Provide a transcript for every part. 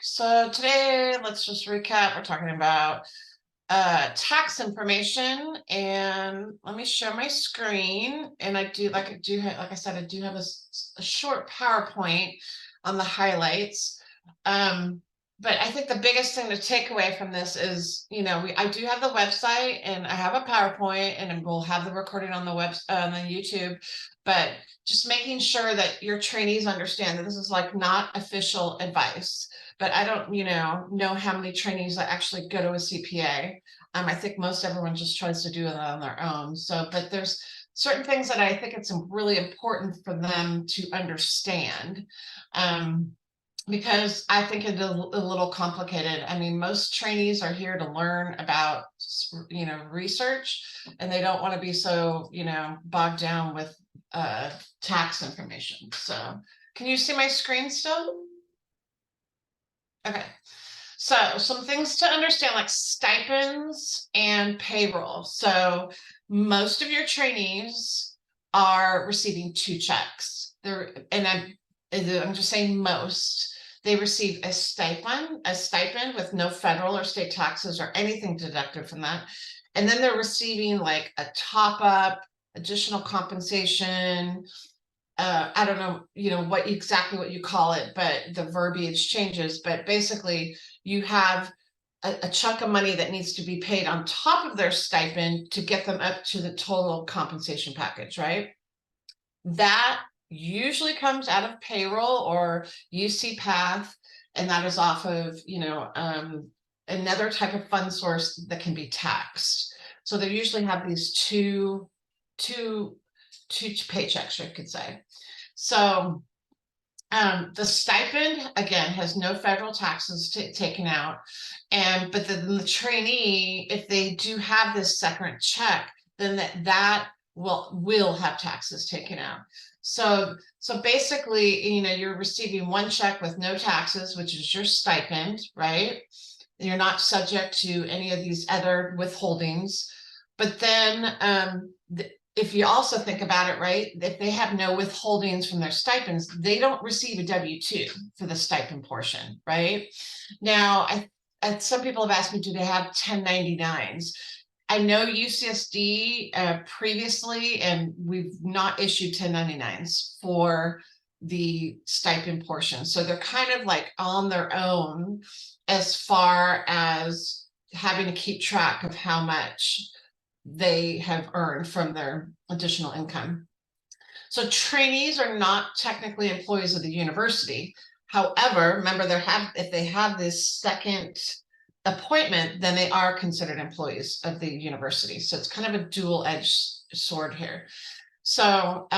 so today let's just recap. We're talking about tax information, and let me share my screen. And I said, I do have a short PowerPoint on the highlights. But I think the biggest thing to take away from this is, I do have the website and I have a PowerPoint, and we'll have the recording on the on the YouTube, but just making sure that your trainees understand that this is like not official advice. But I don't, know how many trainees that actually go to a CPA. I think most everyone just tries to do it on their own. So, but there's certain things that I think it's really important for them to understand. Because I think it's a little complicated. I mean, most trainees are here to learn about, research, and they don't want to be so, bogged down with tax information. So can you see my screen still? Okay. So some things to understand, like stipends and payroll. So most of your trainees are receiving 2 checks. I'm just saying most. They receive a stipend with no federal or state taxes or anything deducted from that. And then they're receiving like a top up, additional compensation. I don't know, exactly what you call it, but the verbiage changes. But basically, you have a chunk of money that needs to be paid on top of their stipend to get them up to the total compensation package, right? That usually comes out of payroll or UC Path, and that is off of, another type of fund source that can be taxed. So they usually have these two paychecks, you could say. So the stipend, again, has no federal taxes taken out. But the trainee, if they do have this second check, then that will have taxes taken out. So basically, you're receiving 1 check with no taxes, which is your stipend, right? You're not subject to any of these other withholdings. But then if you also think about it, right, if they have no withholdings from their stipends, they don't receive a W-2 for the stipend portion, right? Now, some people have asked me, do they have 1099s? I know UCSD previously, and we've not issued 1099s for the stipend portion. So they're kind of like on their own as far as having to keep track of how much they have earned from their additional income. So trainees are not technically employees of the university. However, remember, if they have this second appointment, then they are considered employees of the university. So it's kind of a dual-edged sword here. So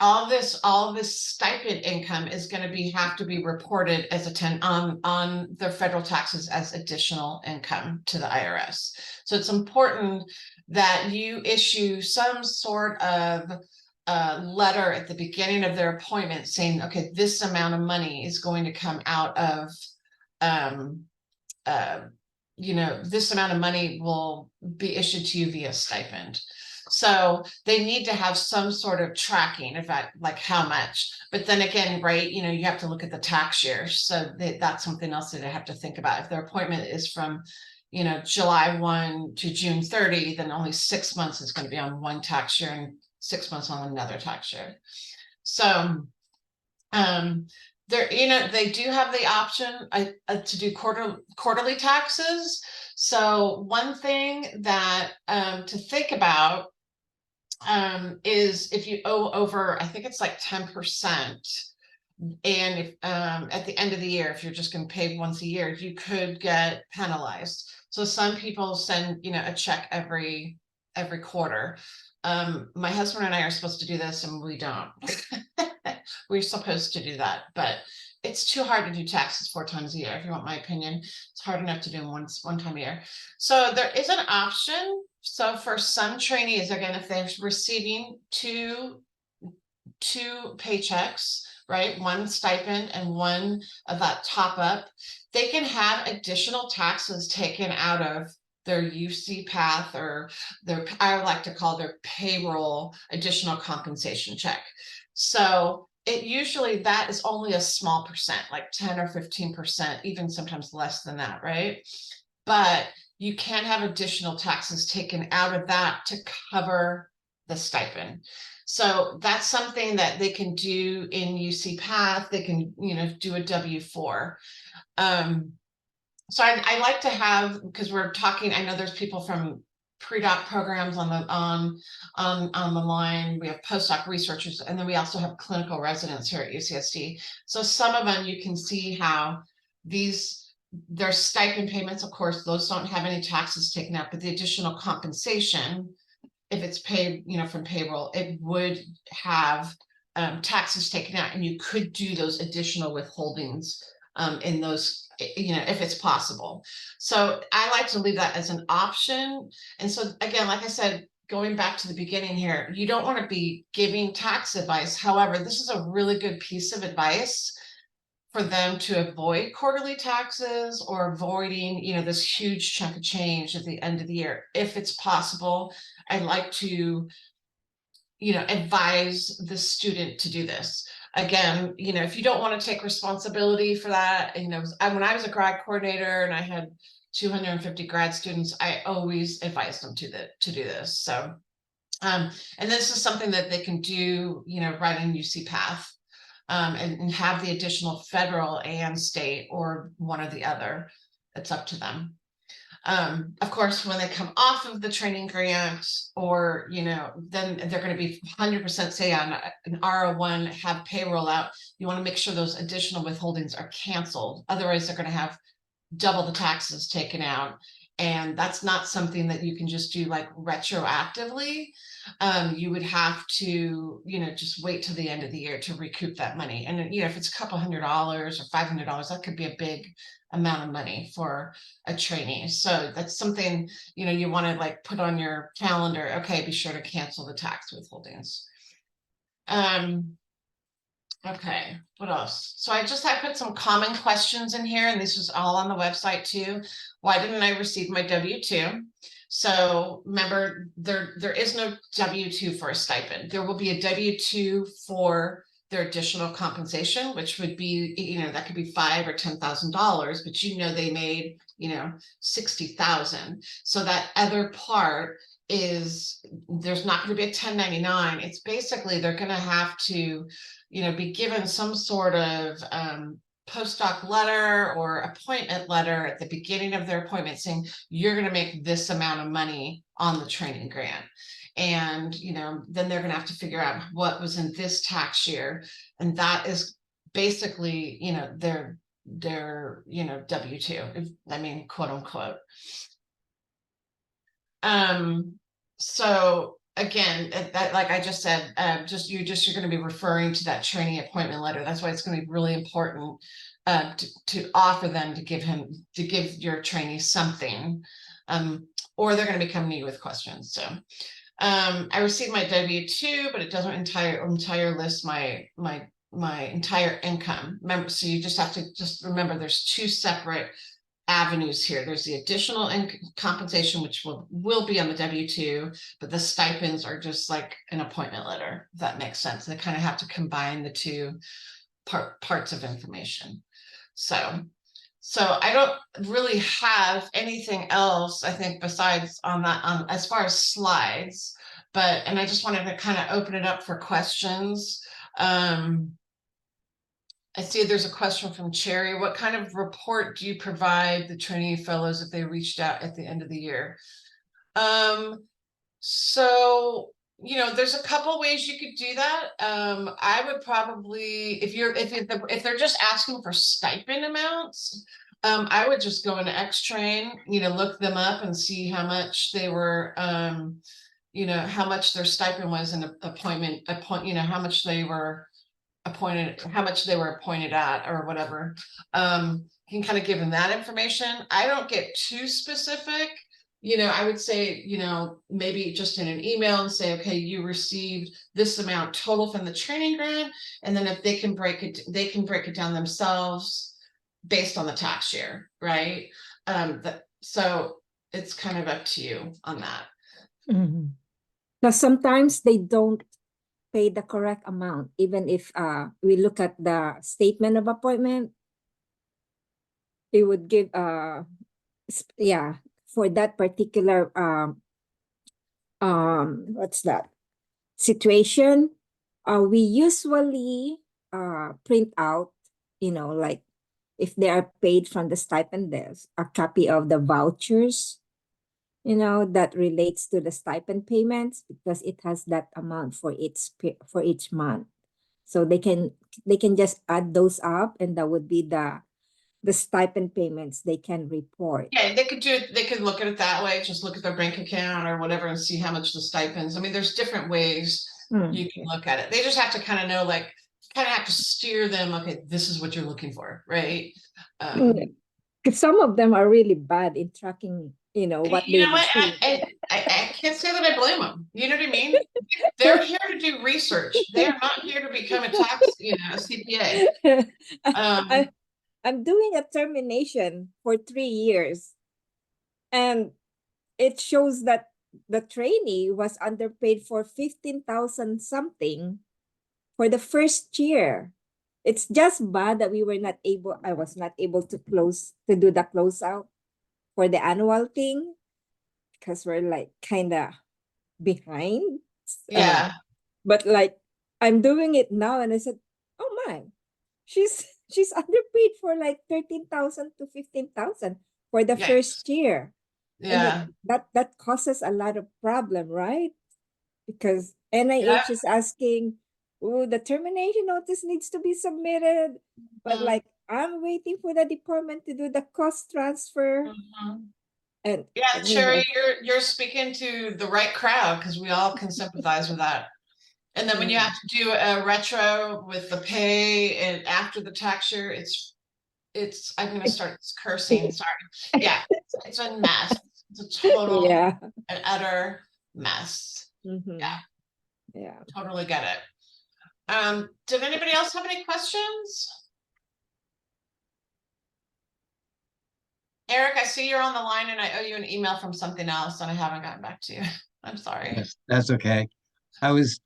all this stipend income is going to have to be reported as on their federal taxes as additional income to the IRS. So it's important that you issue some sort of letter at the beginning of their appointment saying, okay, this amount of money is going to come out of, this amount of money will be issued to you via stipend. So they need to have some sort of tracking of that, like how much. But then again, right, you have to look at the tax year. So that's something else that they have to think about. If their appointment is from, July 1 to June 30, then only 6 months is going to be on one tax year and 6 months on another tax year. So they do have the option to do quarterly taxes. So one thing that to think about is if you owe over, I think it's like 10%, and if at the end of the year, if you're just going to pay once a year, you could get penalized. So some people send a check every quarter. My husband and I are supposed to do this, and we don't. We're supposed to do that, but it's too hard to do taxes 4 times a year. If you want my opinion, it's hard enough to do them one time a year. So there is an option. So for some trainees, again, if they're receiving two paychecks, right, 1 stipend and 1 of that top up, they can have additional taxes taken out of their UC Path or I would like to call their payroll additional compensation check. So it usually that is only a small percent, like 10 or 15%, even sometimes less than that, right? But you can have additional taxes taken out of that to cover the stipend. So that's something that they can do in UC Path. They can, do a W-4. So I like to have, because we're talking, I know there's people from pre-doc programs on the line. We have postdoc researchers, and then we also have clinical residents here at UCSD. So some of them you can see how their stipend payments, of course, those don't have any taxes taken out, but the additional compensation, if it's paid, from payroll, it would have taxes taken out, and you could do those additional withholdings in those, if it's possible. So I like to leave that as an option. And so again, like I said, going back to the beginning here, you don't want to be giving tax advice. However, this is a really good piece of advice for them to avoid quarterly taxes or avoiding, this huge chunk of change at the end of the year. If it's possible, I'd like to, advise the student to do this. Again, if you don't want to take responsibility for that, when I was a grad coordinator and I had 250 grad students, I always advised them to do this. So, and this is something that they can do, right in UC Path, and have the additional federal and state or one or the other. It's up to them. Of course, when they come off of the training grant, or then they're going to be 100% say on an R01, have payroll out. You want to make sure those additional withholdings are canceled. Otherwise, they're going to have double the taxes taken out, and that's not something that you can just do like retroactively. You would have to, just wait till the end of the year to recoup that money. And if it's a couple $100 or $500, that could be a big amount of money for a trainee. So that's something, you want to like put on your calendar. Okay, be sure to cancel the tax withholdings. Okay, what else? So I put some common questions in here, and this is all on the website too. Why didn't I receive my W-2? So remember, there is no W-2 for a stipend. There will be a W-2 for their additional compensation, which would be, that could be $5,000 or $10,000, but they made, 60,000. So that other part is, there's not going to be a 1099. It's basically, they're going to have to, be given some sort of postdoc letter or appointment letter at the beginning of their appointment saying you're going to make this amount of money on the training grant. And, then they're going to have to figure out what was in this tax year. And that is basically, their W-2, quote unquote. So again, that, like I just said, you're going to be referring to that trainee appointment letter. That's why it's going to be really important to offer them to give your trainee something, or they're going to be coming to you with questions. So I received my W-2, but it doesn't entire list my entire income. Remember, so you just have to remember there's two separate avenues here. There's the additional compensation, which will be on the W-2, but the stipends are just like an appointment letter, if that makes sense. They kind of have to combine the two parts of information. So I don't really have anything else, I think, besides on that, as far as slides, and I just wanted to kind of open it up for questions. I see there's a question from Cherry. What kind of report do you provide the trainee fellows if they reached out at the end of the year? So, there's a couple ways you could do that. I would probably, if they're just asking for stipend amounts, I would just go into X-Train, look them up and see how much they were, how much their stipend was in how much they were appointed at or whatever. You can kind of give them that information. I don't get too specific. I would say, maybe just in an email and say, okay, you received this amount total from the training grant. And then if they can break it down themselves based on the tax year, right? So it's kind of up to you on that. Mm-hmm. Because sometimes they don't pay the correct amount, even if we look at the statement of appointment, it would give yeah, for that particular what's that situation, we usually print out, like if they are paid from the stipend, there's a copy of the vouchers, that relates to the stipend payments, because it has that amount for each month. So they can just add those up, and that would be the stipend payments they can report. Yeah, they could do it, they could look at it that way, just look at their bank account or whatever and see how much the stipends. I mean, there's different ways you can look at it. They just have to kind of know, like, kind of have to steer them, okay, this is what you're looking for, right? Because some of them are really bad in tracking, what You they know what? receive. I can't say that I blame them. You know what I mean? They're here to do research. They are not here to become a tax, a CPA. I, I'm doing a termination for 3 years, and it shows that the trainee was underpaid for 15,000 something for the first year. It's just bad that I was not able to do the closeout for the annual thing, because we're like kind of behind. Yeah, But like, I'm doing it now, and I said, oh my, she's underpaid for like 13,000 to 15,000 for the yeah, first year. And yeah, that causes a lot of problem, right? Because yeah. NIH is asking, oh, the termination notice needs to be submitted. But Mhm, like, I'm waiting for the department to do the cost transfer. mhm. And, Yeah, and Sherry, you're speaking to the right crowd because we all can sympathize with that. And then when you have to do a retro with the pay and after the tax year, it's I'm gonna start cursing. Sorry. Yeah, it's a mess. It's a total yeah. and utter mess. Mm-hmm. Yeah, Yeah. totally get it. Did anybody else have any questions? Eric, I see you're on the line and I owe you an email from something else and I haven't gotten back to you. I'm sorry. Yes, that's okay. I was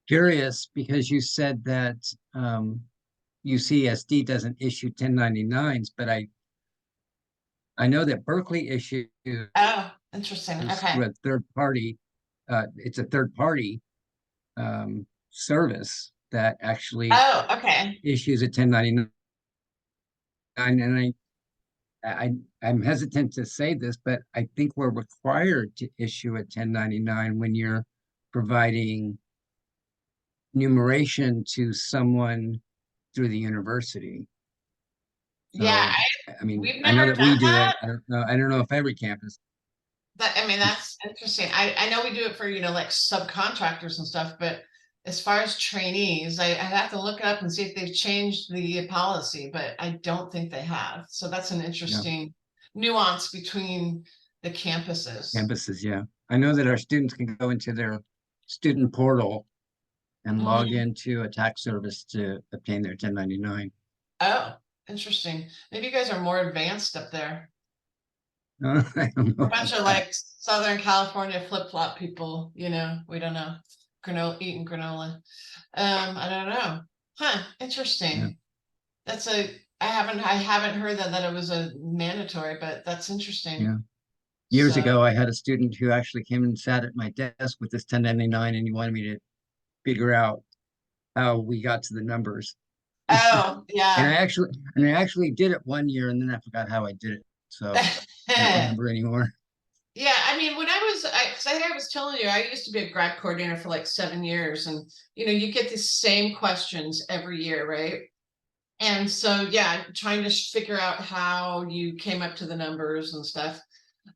curious because you said that UCSD doesn't issue 1099s, but I know that Berkeley issues Oh, interesting. Okay. through a third party. It's a third party service that actually Oh, okay. issues a 1099. And I'm hesitant to say this, but I think we're required to issue a 1099 when you're providing numeration to someone through the university. Yeah, So, I mean, we've I know never that we done do it. that. I don't know if every campus I mean, is, that's interesting. I know we do it for, like subcontractors and stuff, but as far as trainees, I have to look it up and see if they've changed the policy, but I don't think they have. So that's an you know, interesting nuance between the campuses. campuses. Yeah. I know that our students can go into their student portal and log Mhm. into a tax service to obtain their 1099. Oh, interesting. Maybe you guys are more advanced up there. I don't know A about bunch of that. like Southern California flip-flop people, we don't know. Granola, eating granola. I don't know. Huh, Yeah. interesting. I haven't heard that it was a mandatory, but that's interesting. Yeah. Years So, ago, I had a student who actually came and sat at my desk with this 1099 and he wanted me to figure out how we got to the numbers. oh, And yeah. I actually did it one year and then I forgot how I did it. So I don't remember anymore. Yeah, I mean, because I think I was telling you, I used to be a grad coordinator for like 7 years, and you get the same questions every year, right? And so, yeah, trying to figure out how you came up to the numbers and stuff.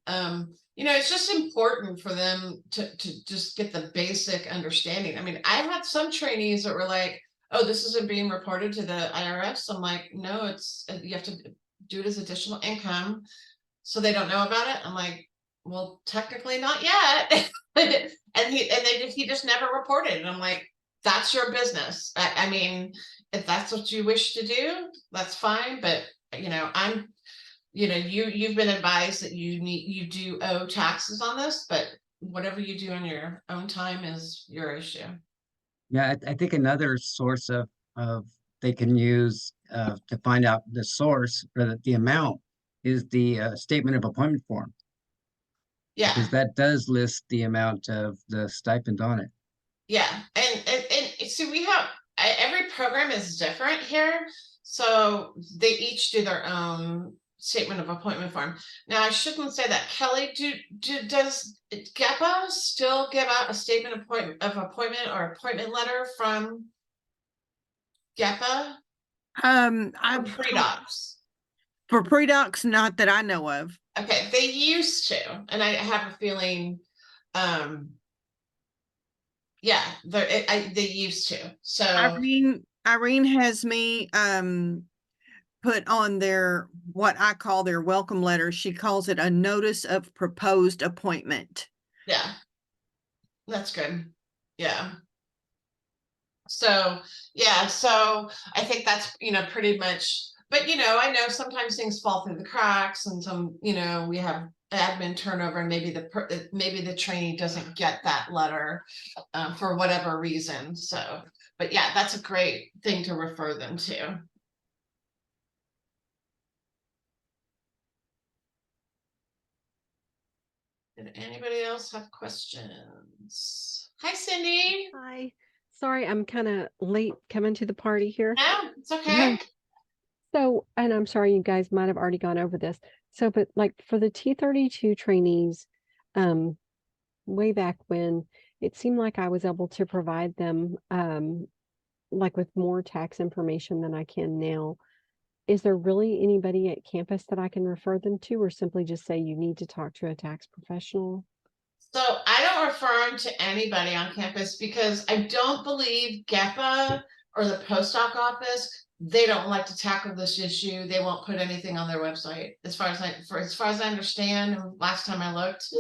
It's just important for them to just get the basic understanding. I mean, I had some trainees that were like, "Oh, this isn't being reported to the IRS." I'm like, "No, it's you have to do it as additional income." So they don't know about it. I'm like, well, technically not yet. He just never reported. And I'm like, that's your business. I mean, if that's what you wish to do, that's fine. But you've been advised that you do owe taxes on this, but whatever you do in your own time is your issue. Yeah, I think another source of they can use to find out the source or the amount is the statement of appointment form, Yeah, because that does list the amount of the stipend on it. yeah, and see, we have every program is different here, so they each do their own statement of appointment form. Now, I shouldn't say that. Kelly, does GEPA still give out a statement of appointment or appointment letter from GEPA I or pre-docs? for pre-docs, not that I know of. Okay, they used to, and I have a feeling, um, yeah, they used to. So Irene has me put on their what I call their welcome letter. She calls it a notice of proposed appointment. yeah, that's good. Yeah. So yeah, so I think that's pretty much. But I know sometimes things fall through the cracks, and we have admin turnover, and maybe the trainee doesn't get that letter for whatever reason. So, but yeah, that's a great thing to refer them to. Did anybody else have questions? Hi, Cindy. Hi. Sorry, I'm kind of late coming to the party here. No, it's okay. So, and I'm sorry you guys might have already gone over this. So, but like for the T32 trainees, way back when, it seemed like I was able to provide them like with more tax information than I can now. Is there really anybody at campus that I can refer them to, or simply just say you need to talk to a tax professional? So I don't refer them to anybody on campus because I don't believe GEPA or the postdoc office, they don't like to tackle this issue. They won't put anything on their website. As far as I understand, and last time I looked,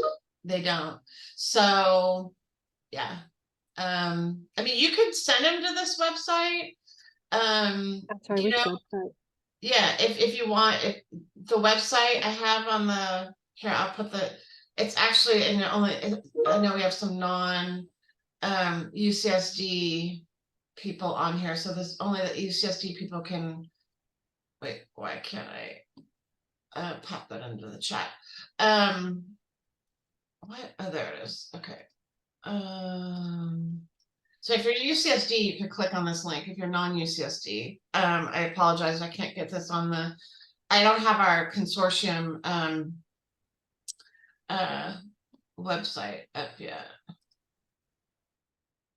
they don't. So yeah. I mean, you could send them to this website. I'm sorry, which website? Yeah, if you want, if the website I have on the here, I'll put it's actually I know we have some non UCSD people on here, so there's only the UCSD people can wait, why can't I pop that into the chat? What? Oh, there it is. Okay. So if you're UCSD, you can click on this link. If you're non-UCSD, I apologize, I can't get this on I don't have our consortium website up yet.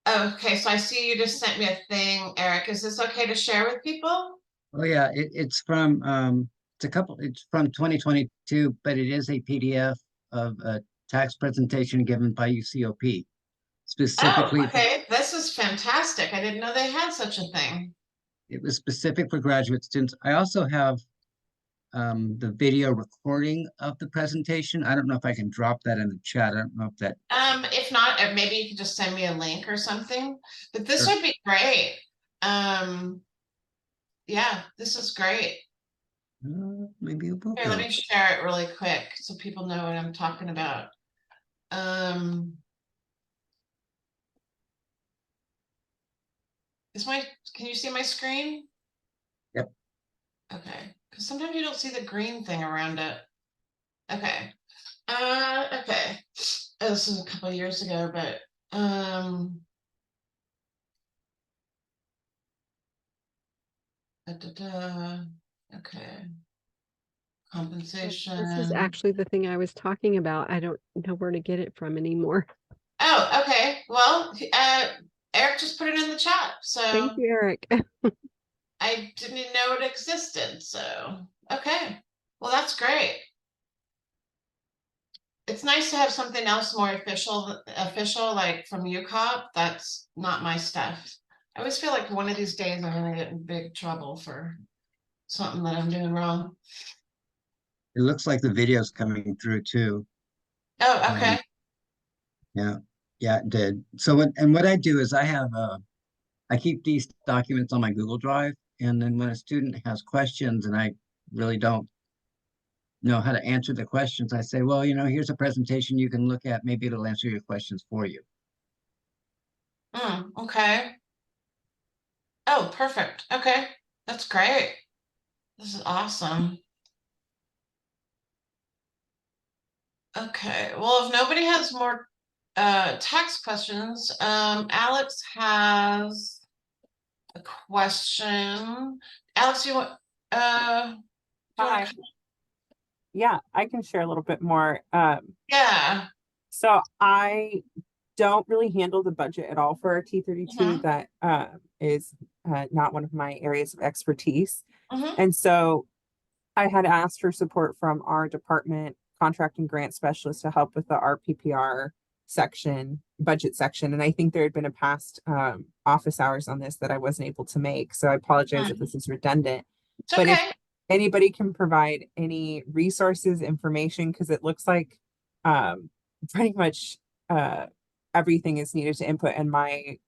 Okay, so I see you just sent me a thing, Eric. Is this okay to share with people? Oh yeah, it's from it's from 2022, but it is a PDF of a tax presentation given by UCOP specifically. Oh, okay, this is fantastic. I didn't know they had such a thing. It was specific for graduate students. I also have the video recording of the presentation. I don't know if I can drop that in the chat. I don't know if that. If not, maybe you could just send me a link or something. But this Sure. would be great. Yeah, this is great. Maybe it will Here, let me share it really quick so people know what I'm talking about. Can you see my screen? Yep. Okay, because sometimes you don't see the green thing around it. Okay. Okay. Oh, this is a couple of years ago, but okay. Compensation. This is actually the thing I was talking about. I don't know where to get it from anymore. Oh, okay. Well, Eric just put it in the chat, so Thank you, Eric. I didn't even know it existed. So okay. Well, that's great. It's nice to have something else more official, like from UCOP. That's not my stuff. I always feel like one of these days I'm gonna get in big trouble for something that I'm doing wrong. It looks like the video's coming through too. Oh, okay. Yeah, yeah, it did. So what I do is I keep these documents on my Google Drive, and then when a student has questions and I really don't know how to answer the questions, I say, well, here's a presentation you can look at. Maybe it'll answer your questions for you. Okay. Oh, perfect. Okay, that's great. This is awesome. Okay, well, if nobody has more tax questions, Alex has a question. Alex, you want do you wanna Hi. Yeah, I can share a little bit more. Yeah. So I don't really handle the budget at all for our T32. Mhm. That is not one of my areas of expertise. Mhm. And so I had asked for support from our department contract and grant specialist to help with the RPPR budget section. And I think there had been a past office hours on this that I wasn't able to make. So I apologize if this is redundant. It's But if okay. anybody can provide any resources, information, because it looks like pretty much everything is needed to input. And my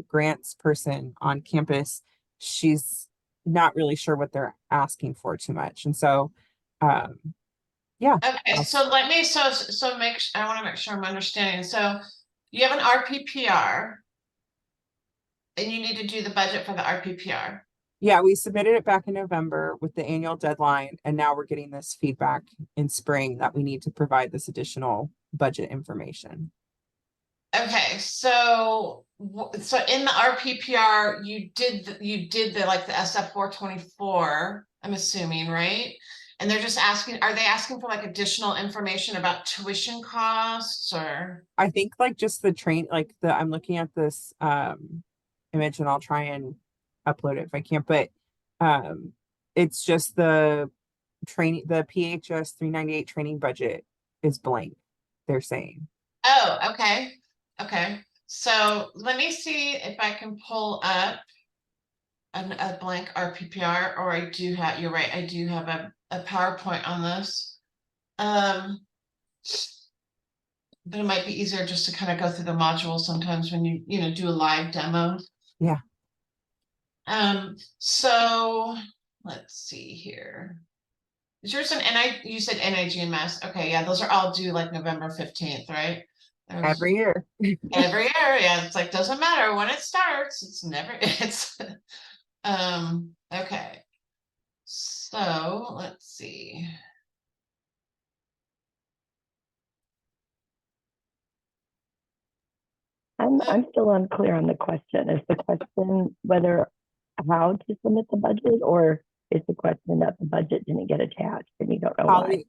grants person on campus, she's not really sure what they're asking for too much. And so, yeah. Okay, so let me, I want to make sure I'm understanding. So you have an RPPR and you need to do the budget for the RPPR. Yeah, we submitted it back in November with the annual deadline, and now we're getting this feedback in spring that we need to provide this additional budget information. Okay, so so in the RPPR, you did the like the SF 424, I'm assuming, right? And they're just asking, are they asking for like additional information about tuition costs or? I think like just the I'm looking at this image and I'll try and upload it if I can, but it's just the PHS 398 training budget is blank, they're saying. Oh, okay. Okay. So let me see if I can pull up a blank RPPR, or I do have, you're right, I do have a PowerPoint on this. But it might be easier just to kind of go through the modules sometimes when you do a live demo. Yeah. So let's see here. Is yours an you said NIGMS? Okay, yeah, those are all due like November 15th, right? Every year. Every year, yeah, it's like doesn't matter when it starts, it's never it's okay. So let's see. I'm still unclear on the question. Is the question whether how to submit the budget, or is the question that the budget didn't get attached and you don't know why?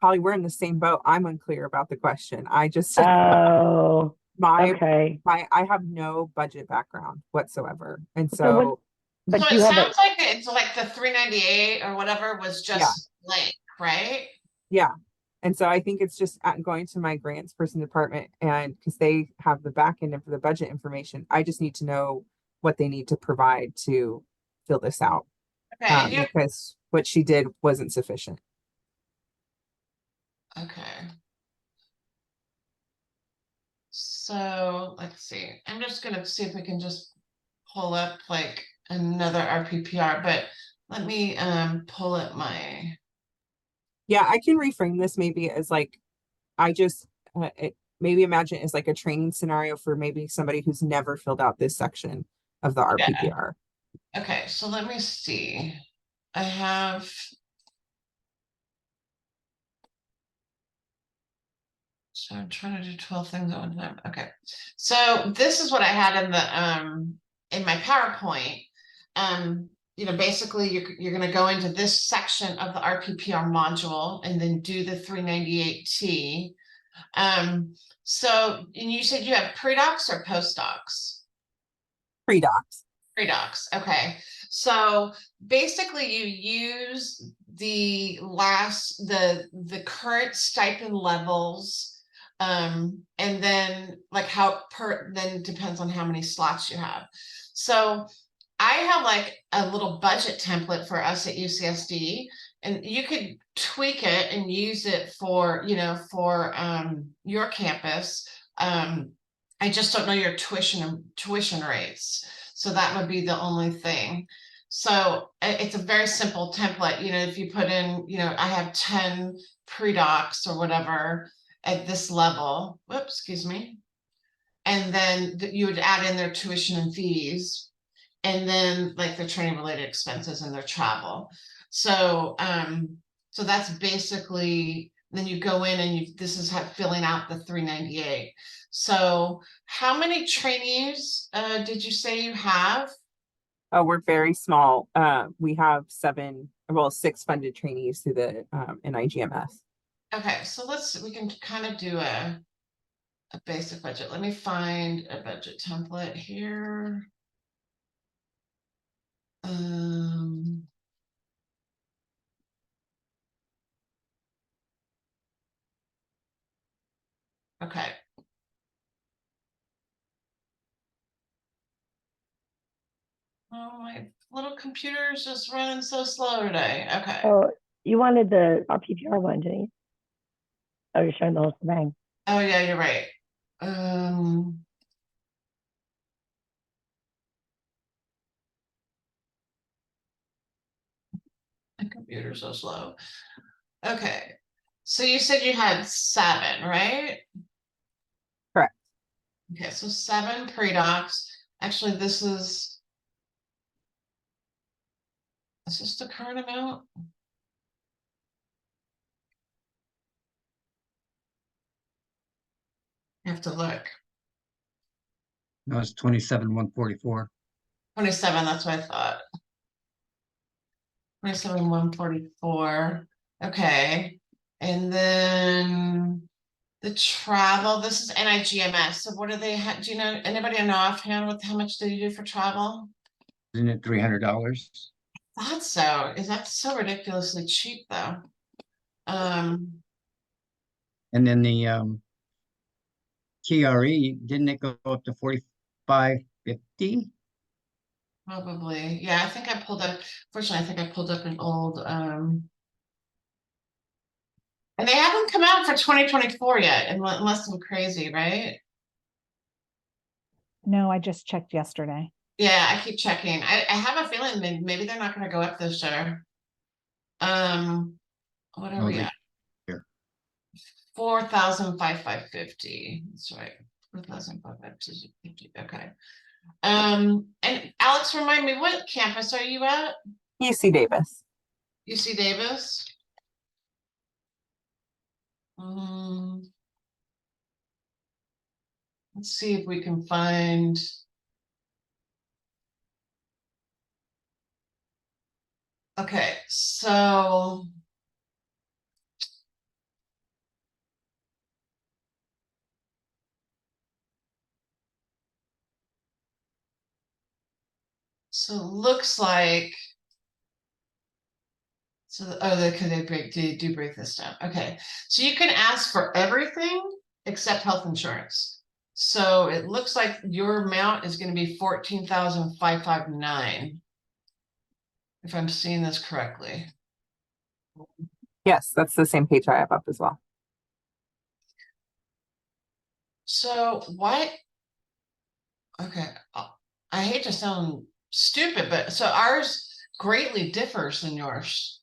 Holly, we're in the same boat. I'm unclear about the question. I just Oh, my okay. I have no budget background whatsoever. And So what? But So you it have sounds like it's like the 398 or whatever was just blank, right? Yeah. And so I think it's just going to my grants person department, and because they have the back end of the budget information, I just need to know what they need to provide to fill this out. Okay, Because what she did wasn't sufficient. okay. So let's see. I'm just gonna see if we can just pull up like another RPPR, but let me pull up my. Yeah, I can reframe this maybe as like, maybe imagine it as like a training scenario for maybe somebody who's never filled out this section of the RPPR. Okay, so let me see. I have. So I'm trying to do 12 things at one time. Okay. So this is what I had in my PowerPoint. Basically you're going to go into this section of the RPPR module and then do the 398T. So, and you said you have pre-docs or post-docs? Pre-docs. Pre-docs, okay. So basically you use the current stipend levels, and then like then depends on how many slots you have. So I have like a little budget template for us at UCSD, and you could tweak it and use it for your campus. I just don't know your tuition rates, so that would be the only thing. So it's a very simple template, you know, if you put in, you know, I have 10 pre-docs or whatever at this level, whoops, excuse me. And then you would add in their tuition and fees, and then like their training related expenses and their travel. So, so that's basically, then you go in and this is how filling out the 398. So how many trainees, did you say you have? Oh, we're very small. We have 6 funded trainees through the NIGMS. Okay, so we can kind of do a basic budget. Let me find a budget template here. Okay. Oh, my little computer is just running so slow today. Okay. Oh, you wanted the RPPR one, didn't you? Oh, you're showing the whole shebang. Oh, yeah, you're right. My computer's so slow. Okay. So you said you had 7, right? Correct. Okay, so 7 pre-docs. Actually, this is the current amount? I have to look. No, it's 27,144. 27, that's what I thought. 27,144. Okay. And then the travel, this is NIGMS. So what do they have? Do you know, anybody know offhand with how much do you do for travel? Isn't it $300? Thought so. Is that so ridiculously cheap though? And then the TRE, didn't it go up to 45.50? Probably. Yeah, I think I pulled up, fortunately, I think I pulled up an old and they haven't come out for 2024 yet, unless I'm crazy, right? No, I just checked yesterday. Yeah, I keep checking. I have a feeling maybe they're not gonna go up this year. What are Oh, we at? 4,550. That's right. 4,550. Okay. And Alex, remind me, what campus are you at? UC Davis. UC Davis? Let's see if we can find. Okay, so. So it looks like. So, oh, they do break this down. Okay, so you can ask for everything except health insurance. So it looks like your amount is going to be 14,559. If I'm seeing this correctly. Yes, that's the same page I have up as well. So what? Okay, I hate to sound stupid, but so ours greatly differs than yours.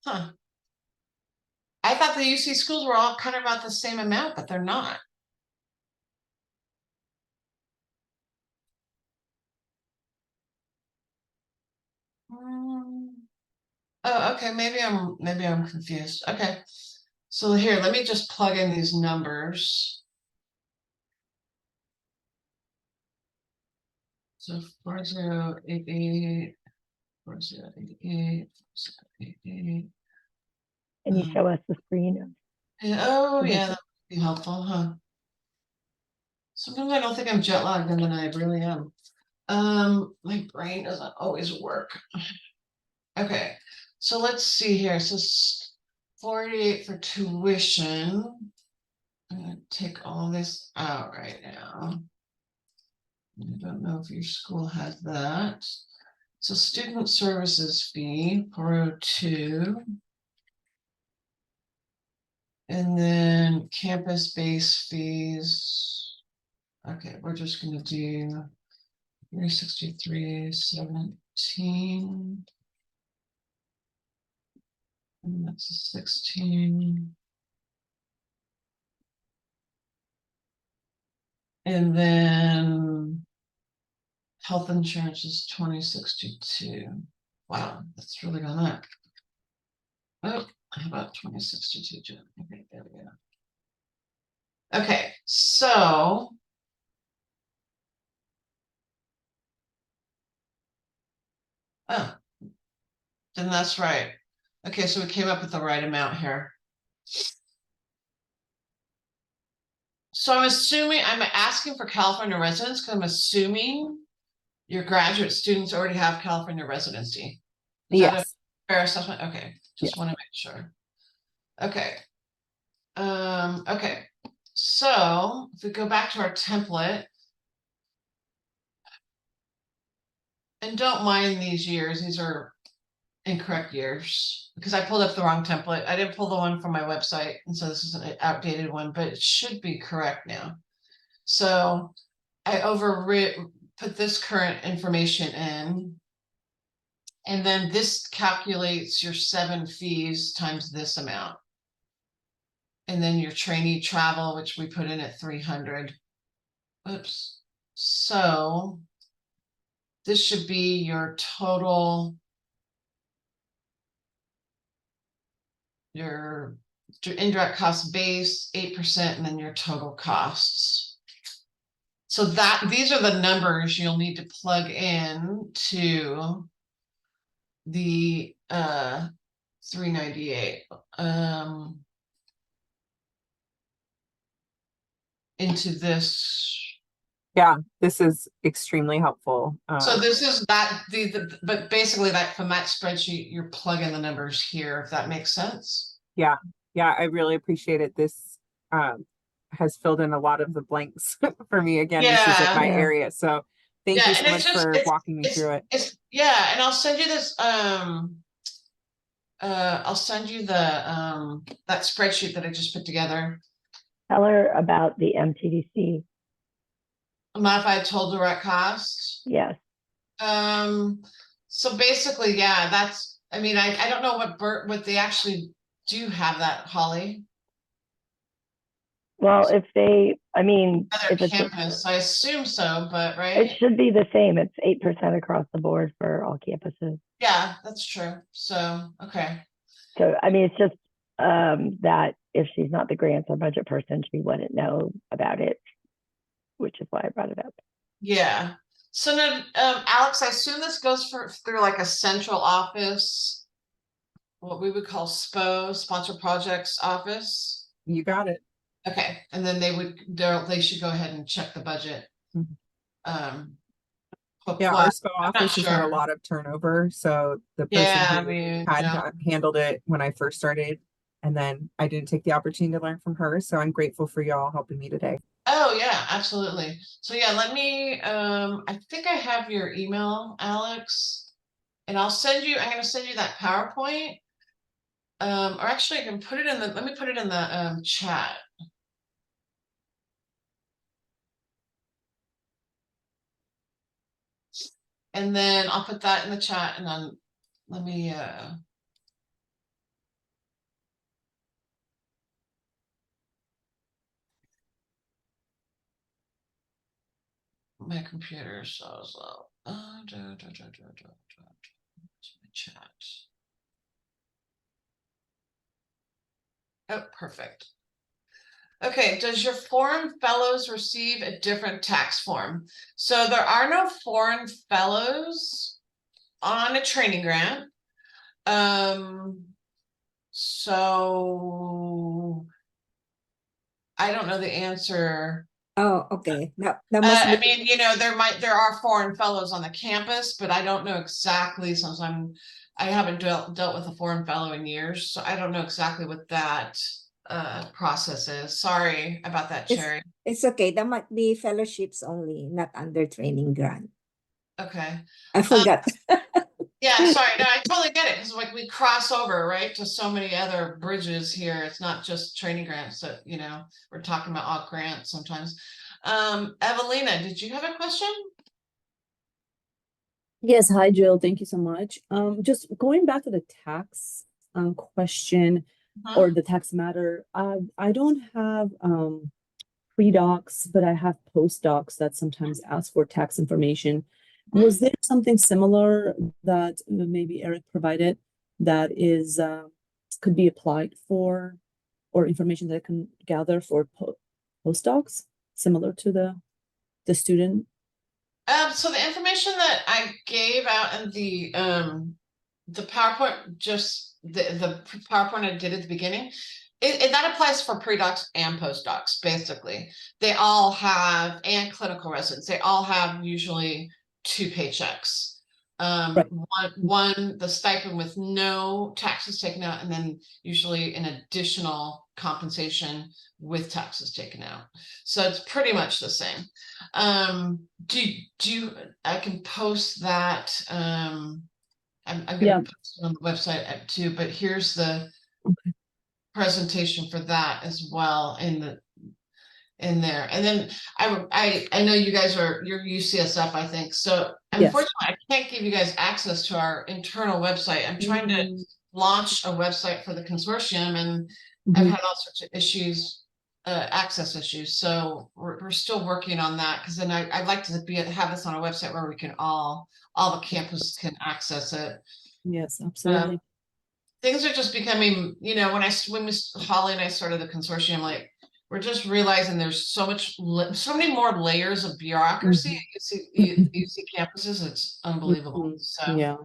Huh. I thought the UC schools were all kind of about the same amount, but they're not. Oh, okay, maybe I'm confused. Okay. So here, let me just plug in these numbers. So 4088, 4088, 4088. Can you show us the screen? Oh, Okay. yeah, that would be helpful, huh? Sometimes I don't think I'm jet lagged, and then I really am. My brain doesn't always work. Okay, so let's see here. So 48 for tuition. I'm gonna take all this out right now. I don't know if your school has that. So student services fee, 402. And then campus-based fees. Okay, we're just gonna do 363.17. And that's a 16. And then health insurance is 2062. Wow, that's really gone up. Oh, how about 2062? Okay, there we go. Okay, so oh, then that's right. Okay, so we came up with the right amount here. So I'm assuming, I'm asking for California residents because I'm assuming your graduate students already have California residency. Is that a Yes. fair assessment? Okay, just want to make sure. Okay. Okay. So if we go back to our template, and don't mind these years, these are incorrect years because I pulled up the wrong template. I didn't pull the one from my website, and so this is an outdated one, but it should be correct now. So I put this current information in, and then this calculates your 7 fees times this amount. And then your trainee travel, which we put in at 300. Oops. So this should be your total, your indirect cost base, 8%, and then your total costs. So these are the numbers you'll need to plug in to the 398 into this. Yeah, this is extremely helpful. So this is that but basically that from that spreadsheet, you're plugging the numbers here, if that makes sense. Yeah, I really appreciate it. This has filled in a lot of the blanks for me. Again, this isn't my Yeah. area. So thank you and so it's much just for walking me through it. Yeah, and I'll send you this I'll send you the that spreadsheet that I just put together. Tell her about the MTDC. Modified total direct cost. Yes. So basically, yeah, that's, I mean, I don't know what they actually do have that, Holly. Well, if they, I mean, Other if it's, campus, I assume so, but it right? should be the same. It's 8% across the board for all campuses. Yeah, that's true. So, okay. So, I mean, it's just that if she's not the grants or budget person, she wouldn't know about it, which is why I brought it up. Yeah. So now, Alex, I assume this goes through like a central office, what we would call SPO, Sponsor Projects Office. You got it. Okay, and then they should go ahead and check the budget. Mhm. But Yeah, our SPO I'm not office has had a sure. lot of turnover. So the person Yeah, I who mean, had yeah. handled it when I first started, and then I didn't take the opportunity to learn from her. So I'm grateful for y'all helping me today. Oh yeah, absolutely. So yeah, let me, I think I have your email, Alex. And I'm gonna send you that PowerPoint. Or actually I can put it in let me put it in the chat. And then I'll put that in the chat and then let me my computer so slow. Chat. Oh, perfect. Okay, does your foreign fellows receive a different tax form? So there are no foreign fellows on a training grant. So I don't know the answer. Oh, okay. That must I be mean, there are foreign fellows on the campus, but I don't know exactly since I haven't dealt with a foreign fellow in years, so I don't know exactly what that process is. Sorry about that, it's, Cherry. it's okay. That might be fellowships only, not under training grant. Okay. I forgot. Yeah, sorry. No, I totally get it because like we cross over, right, to so many other bridges here. It's not just training grants that, we're talking about all grants sometimes. Evelina, did you have a question? Yes, hi Jill, thank you so much. Just going back to the tax question or the tax matter, I don't have pre-docs, but I have post-docs that sometimes ask for tax information. Was there something similar that maybe Eric provided that is could be applied for, or information that I can gather for post-docs similar to the student? So the information that I gave out in the PowerPoint, just the PowerPoint I did at the beginning, that applies for pre-docs and post-docs, basically. They all have, and clinical residents, they all have usually 2 paychecks. Right. One, the stipend with no taxes taken out, and then usually an additional compensation with taxes taken out. So it's pretty much the same. I can post that, I'm Yeah. gonna post it on the website too, but here's the presentation for that as well in there. And then I know you guys you're UCSF, I think. So Yes. unfortunately, I can't give you guys access to our internal website. I'm trying to launch a website for the consortium, and I've had all sorts of issues, access issues. So we're still working on that, because then I'd like to have this on a website where we can all the campus can access it. Yes, absolutely. Things are just becoming, when Holly and I started the consortium, like, we're just realizing there's so many more layers of bureaucracy at UC campuses. It's unbelievable. So Yeah.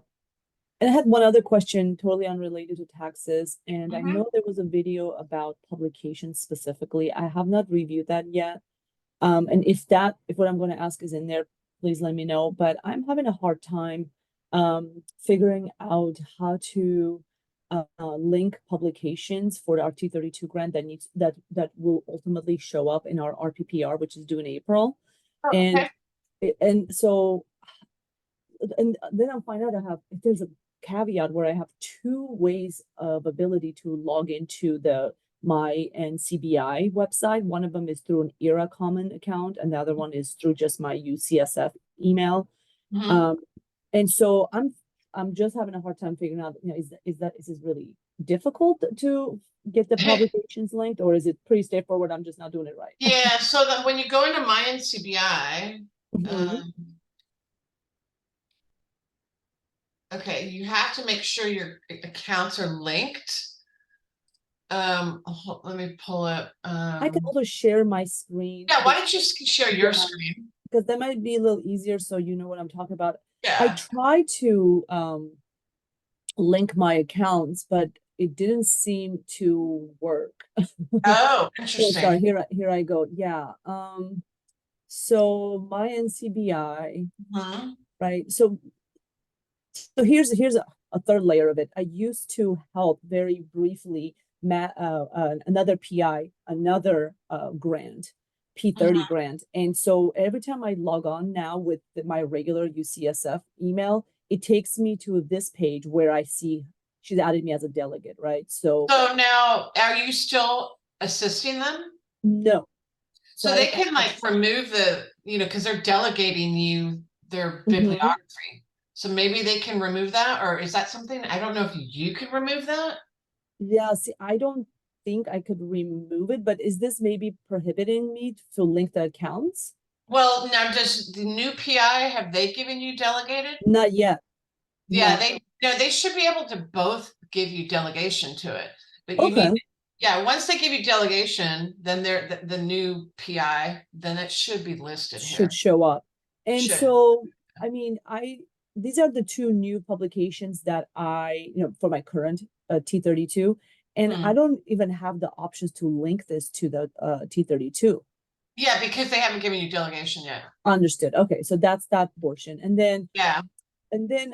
And I had one other question, totally unrelated to taxes. And I know there was a video about publications specifically. I have not reviewed that yet. And if what I'm going to ask is in there, please let me know. But I'm having a hard time figuring out how to link publications for our T32 grant that will ultimately show up in our RPPR, which is due in April. And so then I'll find out there's a caveat where I have 2 ways of ability to log into my NCBI website. One of them is through an ERA common account, and the other one is through just my UCSF email. And so I'm just having a hard time figuring out, is this really difficult to get the publications linked, or is it pretty straightforward? I'm just not doing it right. yeah, so then when you go into my NCBI, okay, you have to make sure your accounts are linked. Let me pull up. I can also share my screen. Yeah, why don't you share your screen? Because that might be a little easier, so you know what I'm talking about. Yeah. I try to link my accounts, but it didn't seem to work. Oh, interesting. Sorry, here I go. Yeah. So my NCBI, right? So here's a third layer of it. I used to help very briefly another PI, another grant, P30 grant. And so every time I log on now with my regular UCSF email, it takes me to this page where I see she's added me as a delegate, right? So now, are you still assisting them? no. So they can remove because they're delegating you their bibliography. So maybe they can remove that, or is that something? I don't know if you can remove that. Yeah, see, I don't think I could remove it, but is this maybe prohibiting me to link the accounts? Well, now does the new PI, have they given you delegated? Not yet. Yeah, they should be able to both give you delegation to it. But you need, once they give you delegation, then they're the new PI, then it should be listed here. Should show up. And so, I mean, these are the 2 new publications that for my current T32, and I don't even have the options to link this to the T32. Yeah, because they haven't given you delegation yet. Understood. Okay, so that's that portion. And then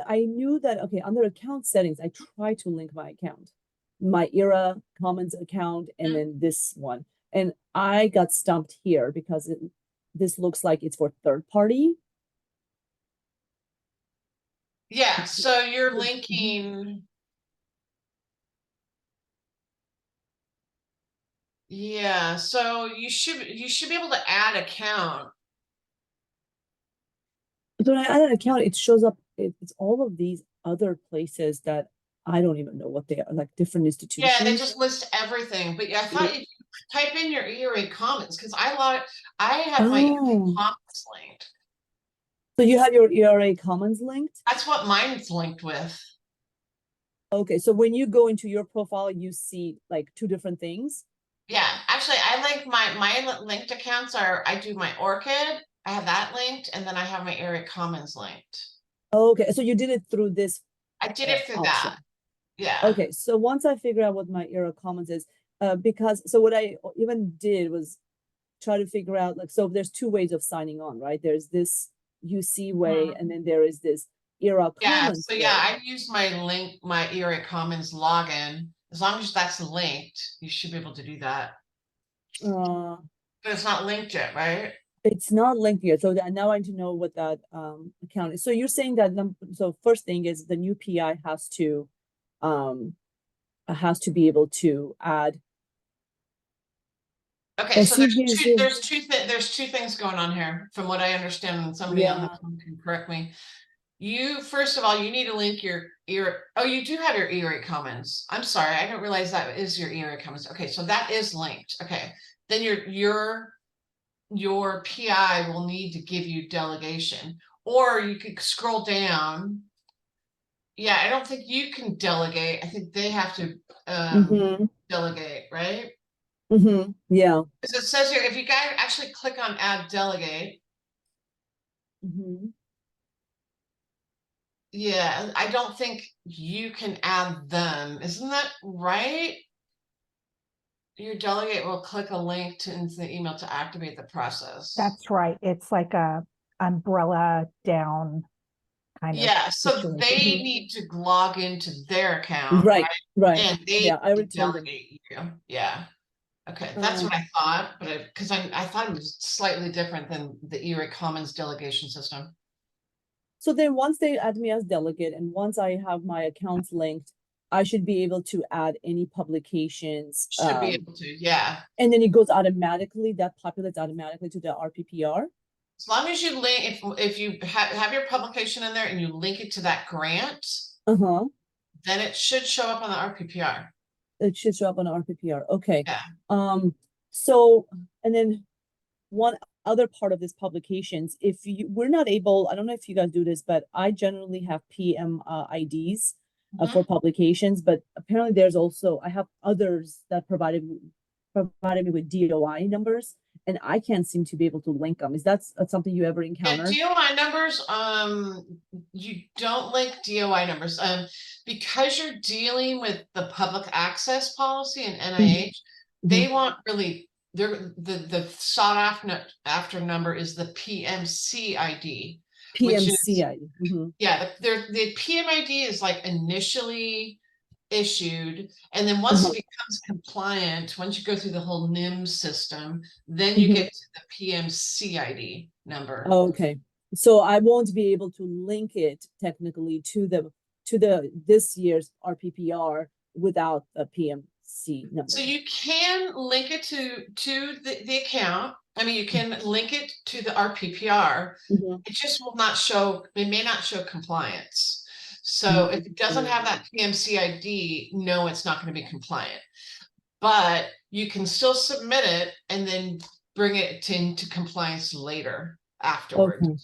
I knew that, okay, under account settings, I try to link my account, my ERA Commons account, and then this one. And I got stumped here because this looks like it's for third party. Yeah, so you're linking. Yeah, so you should be able to add account. So when I add an account, it shows up, it's all of these other places that I don't even know what they are, like different Yeah, they institutions. just list everything, but yeah, I thought if you type in your ERA comments, because I have my ERA Oh, comments linked. so you have your ERA Commons linked? That's what mine's linked with. Okay, so when you go into your profile, you see like two different things. Yeah, actually, I link my linked accounts are, I do my Orchid, I have that linked, and then I have my ERA comments linked. Okay, so you did it through this I did it through option. that. Yeah. Okay, so once I figure out what my ERA Commons is, because so what I even did was try to figure out, like, so there's two ways of signing on, right? There's this UC way, and then there is this ERA Yeah, Commons so way. yeah, I use my ERA Commons login. As long as that's linked, you should be able to do that. Uh, But it's not linked yet, right? It's not linked yet, so that now I need to know what that account is. So you're saying that so first thing is the new PI has to be able to add. Okay, I so see there's two things going on here, from what I understand, and somebody on the Yeah. phone can correct me. You, first of all, you need to link your oh, you do have your ERA comments. I'm sorry, I didn't realize that is your ERA comments. Okay, so that is linked. Okay, then your PI will need to give you delegation, or you could scroll down. Yeah, I don't think you can delegate. I think they have to delegate, right? Yeah. Because it says here, if you guys actually click on add delegate, yeah, I don't think you can add them. Isn't that right? Your delegate will click a link into the email to activate the process. That's right. It's like a umbrella down kind of Yeah, so situation. they need to log into their account, Right, right. and they Yeah, I need already to told them. delegate you. Yeah. Okay, that's Um, what I thought, but because I thought it was slightly different than the ERA Commons delegation system. So then once they add me as delegate and once I have my accounts linked, I should be able to add any publications. Should be able to, yeah. And then it goes automatically, that populates automatically to the RPPR. As long as you link, if you have your publication in there and you link it to that grant, then it should show up on the RPPR. It should show up on the RPPR. Okay. Yeah. So, and then one other part of this publications, if we're not able, I don't know if you guys do this, but I generally have PM IDs for publications, but apparently there's also, I have others that provided me with DOI numbers, and I can't seem to be able to link them. Is that something you ever encounter? Yeah, DOI numbers, you don't link DOI numbers, because you're dealing with the public access policy and NIH, they want really, the sought after number is the PMC ID. PMC ID. Yeah, the PMID is like initially issued, and then once it becomes compliant, once you go through the whole NIM system, then you get to the PMC ID number. Okay, so I won't be able to link it technically to this year's RPPR without a PMC number. So you can link it to the account. I mean, you can link it to the RPPR. It just will not show, it may not show compliance. So if it doesn't have that PMC ID, no, it's not going to be compliant. But you can still submit it and then bring it into compliance later afterwards. Okay.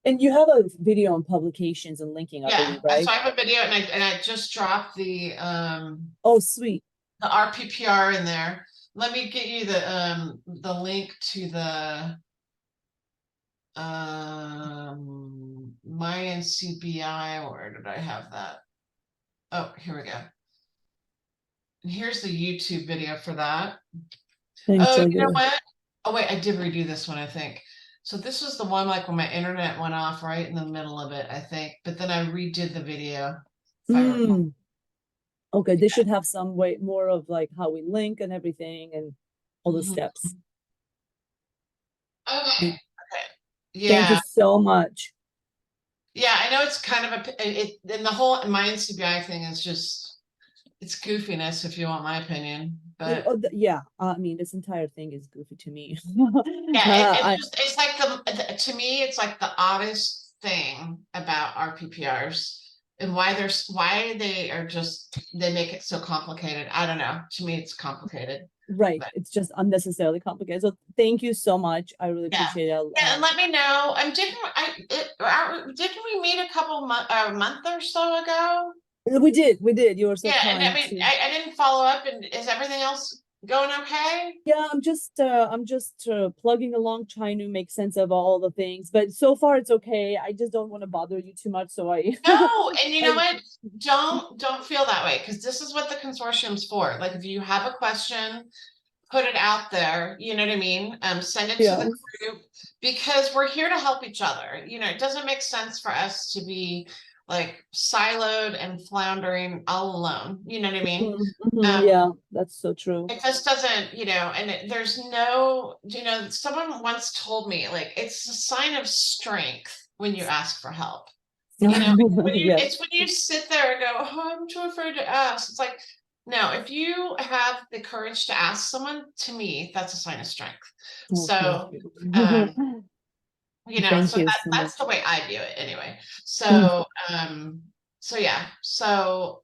And you have a video on publications and linking, I believe, right? So I have a video, and I just dropped the oh, sweet, the RPPR in there. Let me get you the link to the my NCBI. Where did I have that? Oh, here we go. And here's the YouTube video for that. Thanks, oh, you know what? Oh wait, I did redo this one, I think. So this was the one like when my internet went off right in the middle of it, I think. But then I redid the video. Okay, they should have some way more of like how we link and everything and all the steps. Okay. Yeah. Thank you so much. Yeah, I know it's kind of and the whole my NCBI thing is just, It's goofiness, if you want my opinion, Yeah, but yeah, I mean, this entire thing is goofy to me. yeah, I, it's like to me, it's like the oddest thing about our PPRs and why they are just, they make it so complicated. I don't know. To me, it's complicated. right, But it's just unnecessarily complicated. So thank you so much. I really yeah. appreciate it. Yeah, and let me know. Didn't we meet a month or so ago? We did. You were so Yeah, and I kind mean, to. I didn't follow up. And is everything else going okay? Yeah, I'm just plugging along, trying to make sense of all the things. But so far, it's okay. I just don't want to bother you too much, so I. No, and you know I- what? Don't feel that way, because this is what the consortium's for. Like, if you have a question, put it out there. You know what I mean? Send it to Yeah. the group, because we're here to help each other. You know, it doesn't make sense for us to be like siloed and floundering all alone. You know what I mean? Yeah, that's so true. It just doesn't, you know, and there's no, you know, someone once told me, like, it's a sign of strength when you ask for help. You know, Yes. it's when you sit there and go, oh, I'm too afraid to ask. It's like, no, if you have the courage to ask someone, to me, that's a sign of strength. Oh, thank So, you. you know, Thank so you so that's much. the way I view it anyway. So, so yeah, so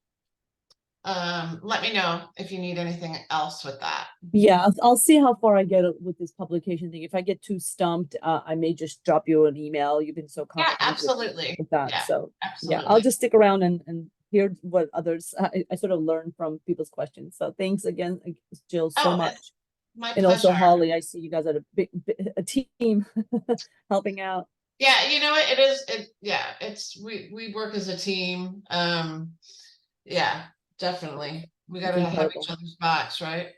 let me know if you need anything else with that. Yeah, I'll see how far I get with this publication thing. If I get too stumped, I may just drop you an email. You've been so Yeah, kind absolutely. with that. Yeah, So yeah, absolutely. I'll just stick around and hear what others I sort of learn from people's questions. So thanks again, Jill, so Oh, much. it's my And also pleasure. Holly, I see you guys are a team helping out. Yeah, you know what, it is, yeah, it's, we work as a team. Yeah, definitely. We It's gotta have incredible. each other's backs, right?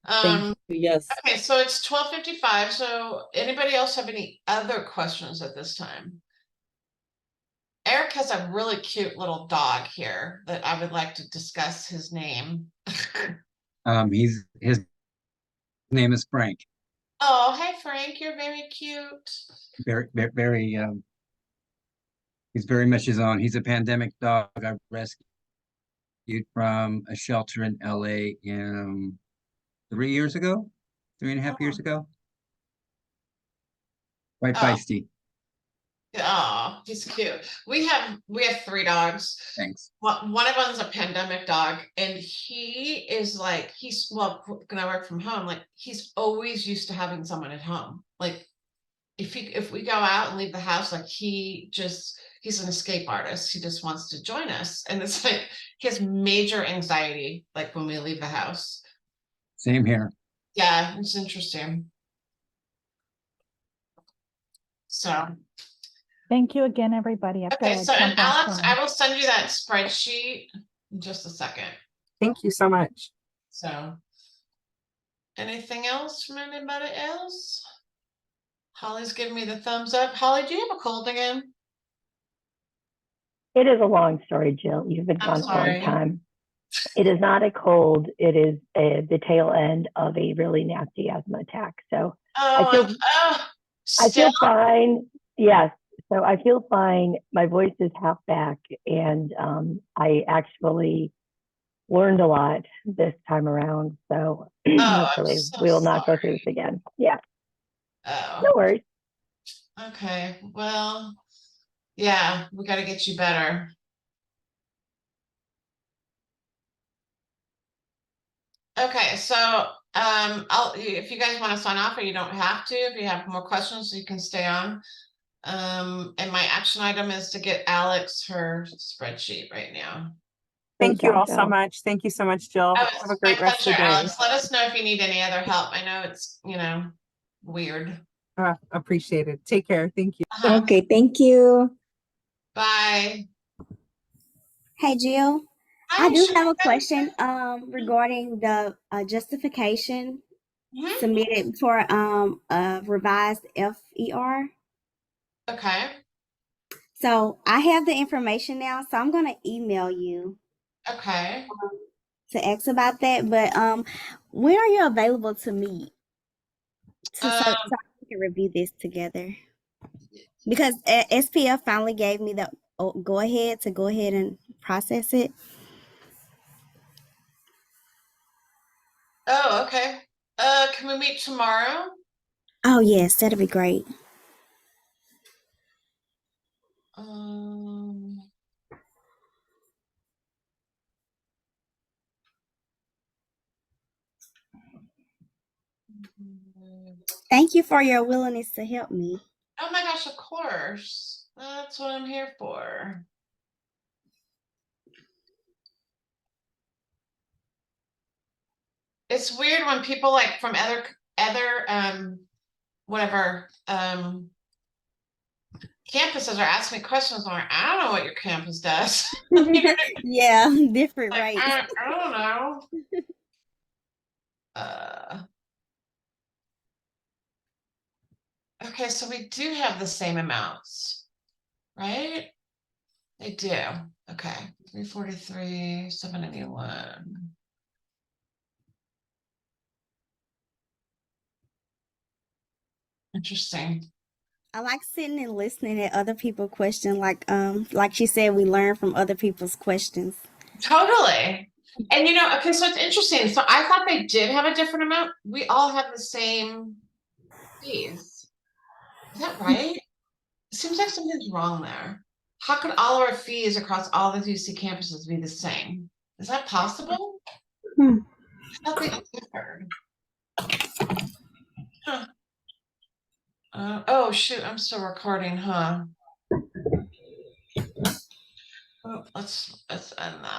Thank you. Yes. Okay, so it's 12:55. So anybody else have any other questions at this time? Eric has a really cute little dog here that I would like to discuss his name. His name is Frank. Oh, hey Frank, you're very cute. Very, he's very much his own. He's a pandemic dog I rescued from a shelter in LA 3 years ago, 3.5 years ago. Quite Oh. feisty. Oh, he's cute. We have 3 dogs. Thanks. One of them's a pandemic dog, and he is like, well, when I work from home, like, he's always used to having someone at home. Like, if we go out and leave the house, like, he's an escape artist. He just wants to join us. And it's like, he has major anxiety, like, when we leave the house. Same here. Yeah, it's interesting. So, Thank you again, everybody. I've okay, got to so, and jump off Alex, on. I will send you that spreadsheet in just a second. Thank you so much. So, anything else from anybody else? Holly's giving me the thumbs up. Holly, do you have a cold again? It is a long story, Jill. You've been I'm gone a long sorry. time. It is not a cold. It is the tail end of a really nasty asthma attack. So I feel still? fine. Yes. So I feel fine. My voice is half back, and I actually learned a lot this time around. So hopefully I'm so we will not go through sorry. this again. Yeah. Oh, No worries. okay. Well, yeah, we got to get you better. Okay, so if you guys want to sign off, or you don't have to, if you have more questions, you can stay on. And my action item is to get Alex her spreadsheet right now. Thank Great you job, all so Jill. much. Thank you so much, Jill. Oh, Have a it's my great rest of the pleasure, day. Alex. Let us know if you need any other help. I know it's, weird. Appreciate it. Take care. Thank you. Okay, thank you. Bye. Hey Jill, Hi, I do Sharon. have a question regarding the justification Mhm. submitted for a revised FER. Okay. So I have the information now, so I'm gonna email you Okay. to ask about that. But when are you available to meet so we can review this together? Because SPF finally gave me the go ahead and process it. Oh, okay. Can we meet tomorrow? Oh, yes, that'd be great. Um, Thank you for your willingness to help me. oh my gosh, of course. That's what I'm here for. It's weird when people like from other whatever campuses are asking me questions. I'm like, I don't know what your campus does. Yeah, different Like, rates. I don't know. Uh, okay, so we do have the same amounts, right? They do. Okay, 343, 781. Interesting. I like sitting and listening at other people's questions. Like she said, we learn from other people's questions. Totally. And okay, so it's interesting. So I thought they did have a different amount. We all have the same fees. Is that right? It seems like something's wrong there. How could all our fees across all the UC campuses be the same? Is that possible? Hmm. I thought they differed. Huh. Oh shoot, I'm still recording, huh? Oh, let's end that.